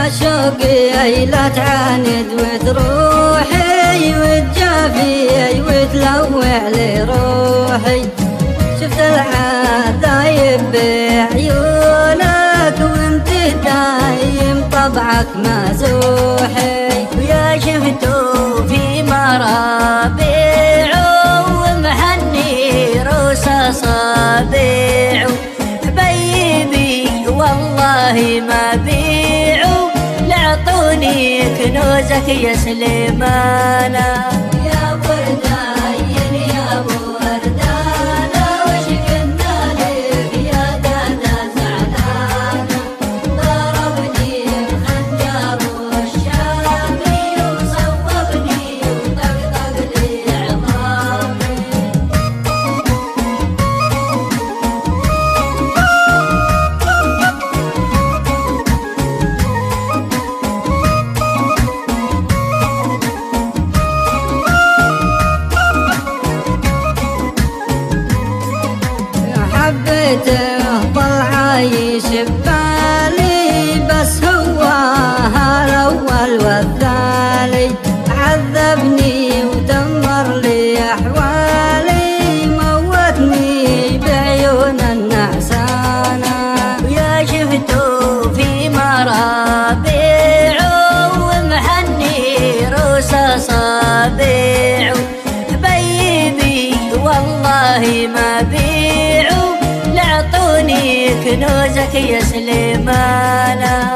شوقي لا تعاند وتروحي وتجافي وتلوع لي روحي. شفت العذايب بعيونك وانت دايم طبعك مازوحي. ويا شفتو في مرابيع ومحني روس اصابيع. حبيبي والله ما بيعوا لعطوني كنوزك يا سليمانا. يا ورداين يا وردانا وش كنا لك يا دادا زعلانة. ضربني بخنجر والشامي وصوبني وطقطق لي عظامي. حبيته ضل عايش ببالي بس هو هالاول والثاني. عذبني ودمر لي احوالي موتني بعيون النعسانة. ويا شفتو في مرابيع ومحني روس اصابيع. حبيبي والله ما بيعوا لعطوني كنوزك يا سليمانا.